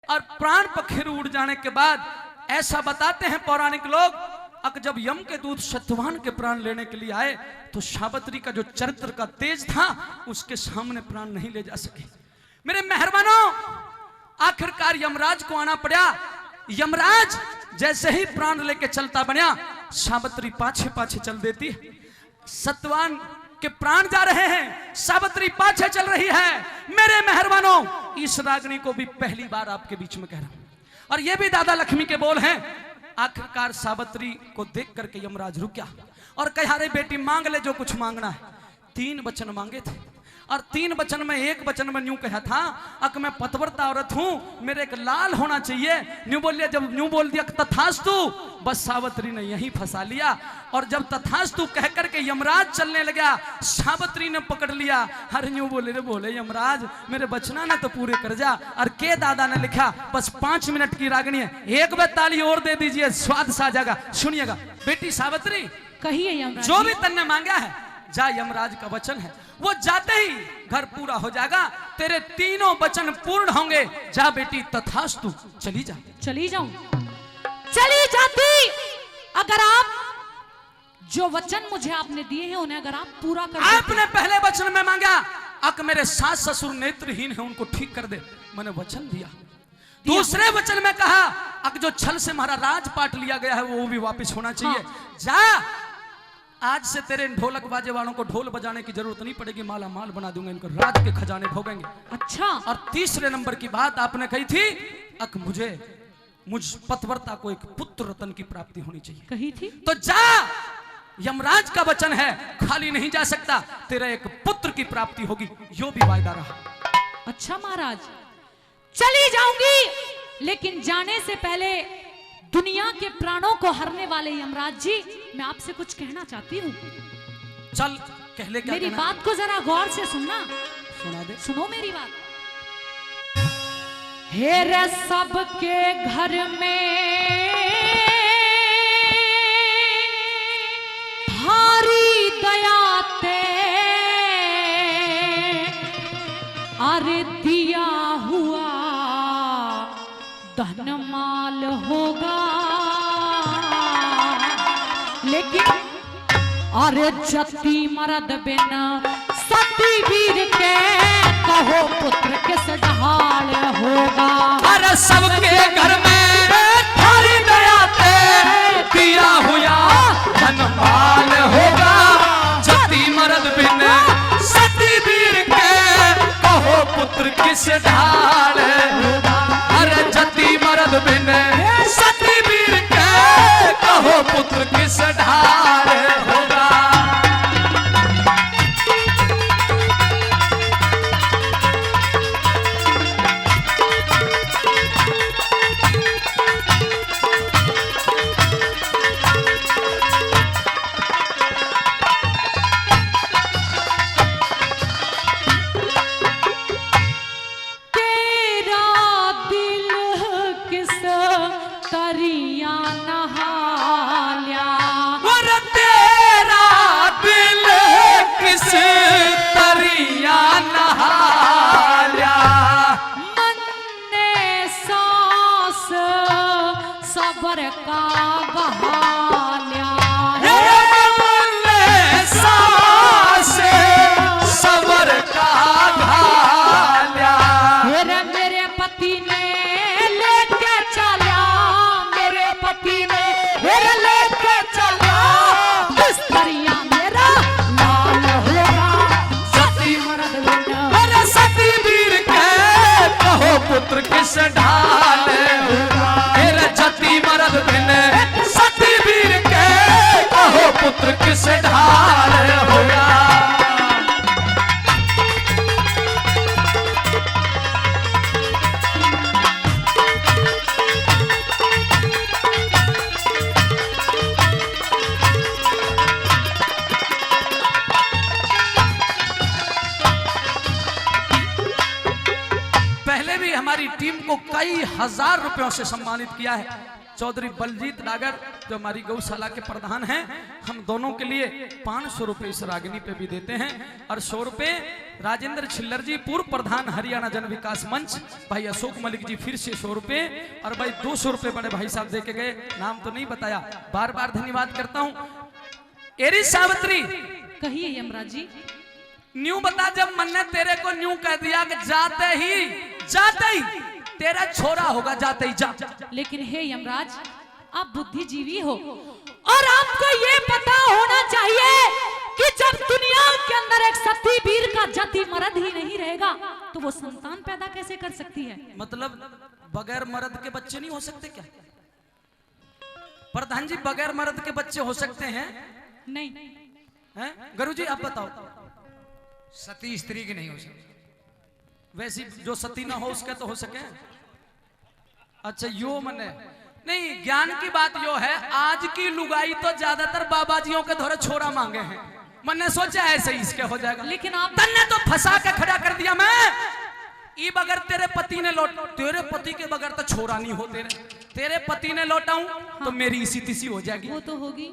और प्राण पखेरु उड़ जाने के बाद ऐसा बताते हैं पौराणिक लोग, जब यम के दूत सत्यवान के प्राण लेने के लिए आए तो सावित्री का जो चरित्र का तेज था उसके सामने प्राण नहीं ले जा सके। मेरे मेहरबानों, आखिरकार यमराज को आना पड़ा। यमराज जैसे ही प्राण लेके चलता बना, सावित्री पाछे पाछे चल देती है। सत्यवान के प्राण जा रहे हैं, सावित्री पाछे चल रही है। मेरे मेहरबानों, इस रागनी को भी पहली बार आपके बीच में कह रहा हूं, और ये भी दादा लक्ष्मी के बोल हैं। आखिरकार सावित्री को देख करके यमराज रुक गया और कहा, अरे बेटी मांग ले जो कुछ मांगना है। 3 वचन मांगे थे और 3 वचन में एक वचन में न्यू कहा था, मैं पतव्रता औरत हूं, मेरे एक लाल होना चाहिए। न्यू बोल लिया, जब न्यू बोल दिया तथास्तु, बस सावित्री ने यहीं फंसा लिया। और जब तथास्तु कह करके यमराज चलने लगा, सावित्री ने पकड़ लिया। हर न्यू बोले यमराज मेरे बचना ना तो पूरे कर जा। और के दादा ने लिखा, बस 5 मिनट की रागनी है, एक बार ताली और दे दीजिए, स्वाद सा जाएगा। सुनिएगा बेटी सावित्री, कहिए यमराज, जो भी तन्ने मांगा है जा, यमराज का वचन है, वो जाते ही घर पूरा हो जाएगा, तेरे 3 वचन पूर्ण होंगे। जा बेटी तथास्तु, चली जा। चली जाऊं, चली जाती अगर आप जो वचन मुझे आपने दिए हैं उन्हें अगर आप पूरा कर देते। आपने पहले वचन में मांगा, मेरे सास ससुर नेत्रहीन है उनको ठीक कर दे, मैंने वचन दिया। दूसरे वचन में कहा, जो छल से हमारा राजपाट लिया गया है वो भी वापस होना चाहिए। जा, आज से तेरे ढोलक बाजे वालों को ढोल बजाने की जरूरत नहीं पड़ेगी, माला माल बना दूंगा, इनको राज के खजाने भोगेंगे। अच्छा। और तीसरे नंबर की बात आपने कही थी, मुझ पतव्रता को एक पुत्र रतन की प्राप्ति होनी चाहिए, कही थी। तो जा, यमराज का वचन है, खाली नहीं जा सकता, तेरा एक पुत्र की प्राप्ति होगी, यो भी वायदा रहा। अच्छा महाराज, चली जाऊंगी, लेकिन जाने से पहले दुनिया के प्राणों को हरने वाले यमराज जी, मैं आपसे कुछ कहना चाहती हूँ। चल कह ले, क्या मेरी कहना? बात को जरा गौर से सुनना। सुना दे। सुनो मेरी बात। हेरे सबके घर में भारी दयाते अरे दिया हुआ धन माल होगा, लेकिन अरे जति मर्द बिन सती वीर के कहो पुत्र किस ढाल होगा। अरे सबके घर में थारी दयाते दिया हुआ धन माल होगा, जति मर्द बिन सती वीर के कहो पुत्र किस ढाल होगा। अरे जति मर्द बिन सती वीर के कहो पुत्र किस ढाल होगा। पुत्र किस ढाल होगा। मेरा जति मर्द बिन सती वीर के कहो पुत्र किस ढाल होगा। हमारी टीम को कई हजार रुपयों से सम्मानित किया है। चौधरी बलजीत डागर जो हमारी गौशाला के प्रधान हैं, हम दोनों के लिए 500 रुपए इस रागिनी पे भी देते हैं और 100 रुपए राजेंद्र छिल्लर जी पूर्व प्रधान हरियाणा जन विकास मंच, भाई अशोक मलिक जी फिर से 100 रुपए और भाई 200 रुपए बड़े भाई साहब देके गए, नाम तो नहीं बताया, बार बार धन्यवाद करता हूँ। एरी सावित्री कहिए यमराज जी। न्यू बता, जब मन ने तेरे को न्यू कह दिया कि जाते ही तेरा छोरा होगा, जाते ही जा। लेकिन हे यमराज, आप बुद्धिजीवी हो और आपको ये पता होना चाहिए कि जब दुनिया के अंदर एक सती वीर का जाति मर्द ही नहीं रहेगा तो वो संतान पैदा कैसे कर सकती है? मतलब बगैर मर्द के बच्चे नहीं हो सकते क्या? प्रधान जी, बगैर मर्द के बच्चे हो सकते हैं? नहीं हैं? गुरु जी आप बताओ। सती स्त्री की नहीं हो सकती। वैसी जो सती ना हो उसके तो हो सके। अच्छा यो मने नहीं, ज्ञान की बात यो है, आज की लुगाई तो ज्यादातर बाबाजियों के धोरे छोरा मांगे हैं। मैंने सोचा ऐसे ही इसके हो जाएगा, लेकिन आप तन्ने तो फंसा के खड़ा कर दिया। मैं ई बगैर तेरे पति ने तेरे पति के बगैर तो छोरा नहीं हो, तेरे पति ने लौटाऊं तो मेरी इसी तिसी हो जाएगी। वो तो होगी,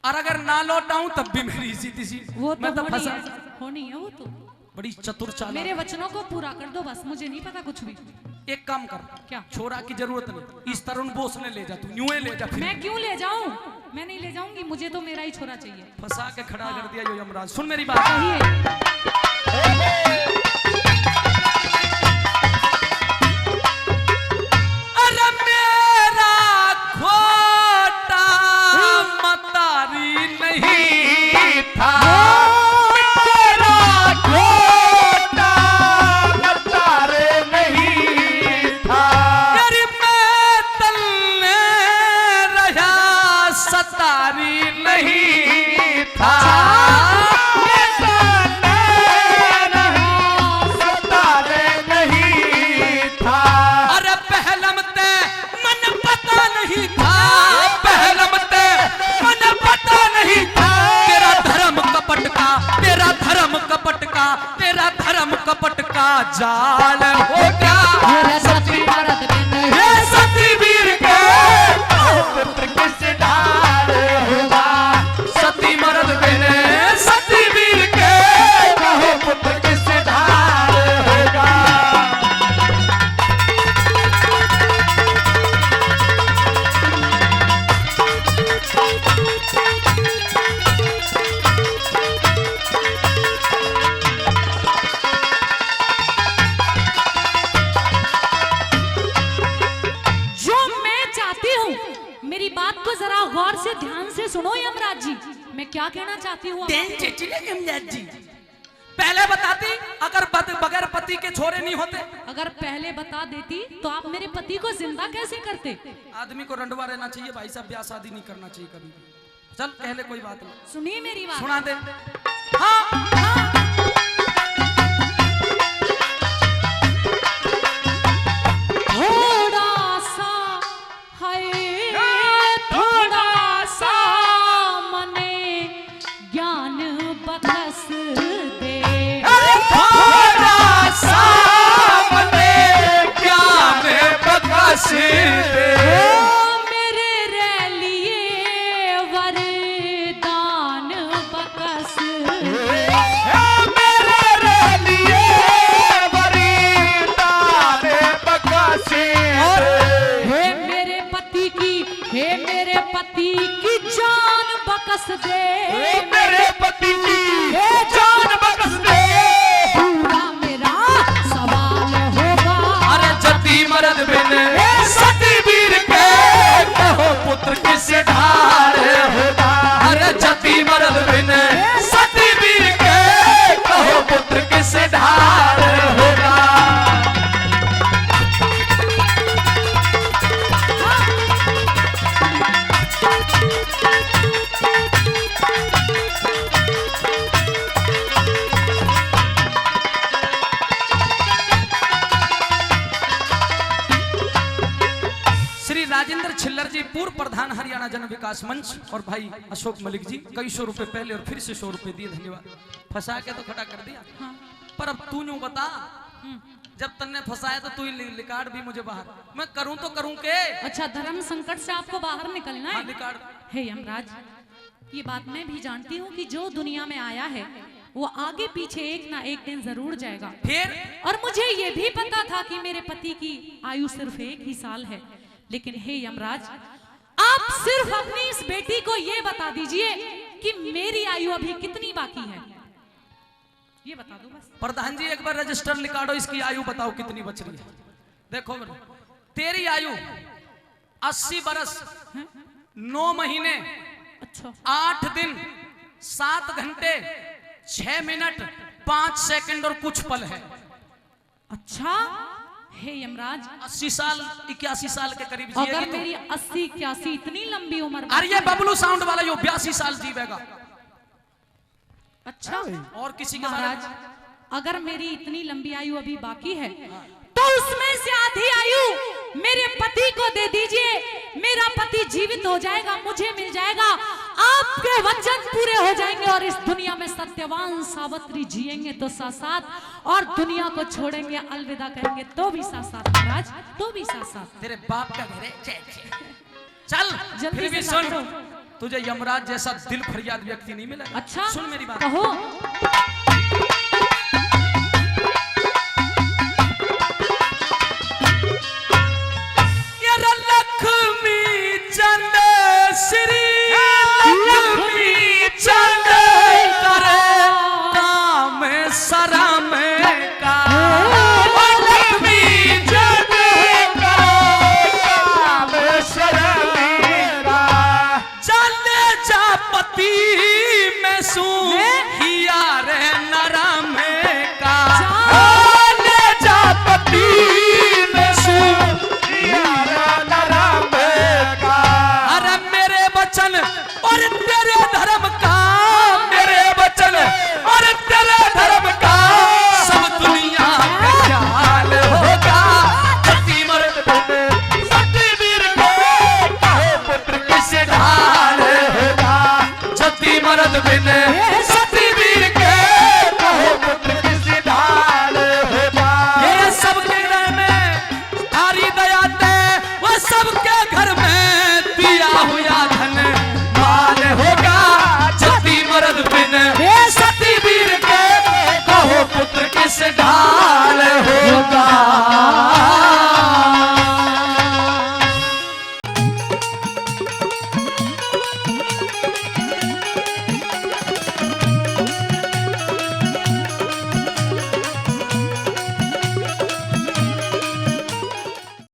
और अगर ना लौटाऊं तब भी मेरी इसी तिसी। वो तो मैं तो फंसा। होनी है वो तो। बड़ी चतुर चाल। मेरे वचनों को पूरा कर दो बस, मुझे नहीं पता कुछ भी। एक काम कर, क्या? छोरा की जरूरत नहीं, इस तरुण बोस ने ले जा, तू न्यूए ले जा। फिर मैं क्यों ले जाऊं? मैं नहीं ले जाऊंगी, मुझे तो मेरा ही छोरा चाहिए। फंसा के खड़ा कर दिया यो यमराज। सुन मेरी बात, अरे मेरा खोटा मतारी नहीं था, तेरा धर्म कपट का जाल हो गया। सती मर्द ये सती वीर के पुत्र किस ढाल होगा, सती मर्द बिने सती वीर के पुत्र किस ढाल होगा। गौर से ध्यान से सुनो यमराज जी, मैं क्या कहना चाहती हूँ। पहले बताती, अगर बगैर पति के छोरे नहीं होते, अगर पहले बता देती तो आप मेरे पति को जिंदा कैसे करते? आदमी को रंडवा रहना चाहिए भाई साहब, ब्याह शादी नहीं करना चाहिए कभी। चल पहले कोई बात नहीं, सुनिए मेरी बात, सुना दे। हाँ। थोड़ा सा है, थोड़ा सा मने ज्ञान बखस दे, थोड़ा सा मने ज्ञान बखस दे, मेरे लिए वरदान बखस दे, मेरे लिए वरदान बखस दे। हे मेरे पति की जान बकस दे, मेरे पति की जान बकस दे, पूरा मेरा सवाल होगा। अरे जति मर्द बिन सती वीर के कहो पुत्र किस ढाल होगा, अरे जति मर्द बिन सती वीर के कहो पुत्र किस ढाल होगा। राजेंद्र छिल्लर जी पूर्व प्रधान हरियाणा जन विकास मंच और भाई अशोक मलिक जी कई 100 रुपए पहले और फिर से 100 रुपए दिए, धन्यवाद। फंसा के तो खड़ा कर दिया। हाँ। पर अब तू न्यू बता, जब तन्ने फंसाया तो तू ही निकाल भी मुझे बाहर, मैं करूं तो करूं के। अच्छा, धर्म संकट से आपको बाहर निकलना हाँ, है। निकाल। हे यमराज, ये बात मैं भी जानती हूँ कि जो दुनिया में आया है वो आगे पीछे एक ना एक दिन जरूर जाएगा। फिर और मुझे ये भी पता था कि मेरे पति की आयु सिर्फ 1 ही साल है। लेकिन हे यमराज, आप सिर्फ अपनी इस बेटी को ये बता दीजिए कि मेरी आयु अभी कितनी बाकी है, ये बता दो बस। प्रधान जी एक बार रजिस्टर निकालो, इसकी आयु बताओ कितनी बच रही है। देखो तेरी आयु 80 बरस 9 महीने अच्छा, 8 दिन 7 घंटे 6 मिनट 5 सेकंड और कुछ पल है। अच्छा, हे यमराज, 80 साल 81 साल के करीब अगर जिएगी मेरी 80 81 इतनी लंबी उम्र तो। अरे ये बबलू साउंड वाला यो 82 साल जीवेगा। अच्छा और किसी के महाराज, बारे अगर मेरी इतनी लंबी आयु अभी बाकी है तो उसमें से आधी आयु मेरे पति को दे दीजिए। मेरा पति जीवित हो जाएगा, मुझे मिल जाएगा, आपके वचन पूरे हो जाएंगे और इस दुनिया में सत्यवान सावित्री जिएंगे तो साथ साथ, और दुनिया को छोड़ेंगे, अलविदा कहेंगे तो भी साथ साथ महाराज, तो भी साथ साथ। तेरे बाप का घर है। चल जल्दी फिर भी से सुन, करो। तुझे यमराज जैसा दिल फरियाद व्यक्ति नहीं मिला। अच्छा, सुन मेरी बात। कहो।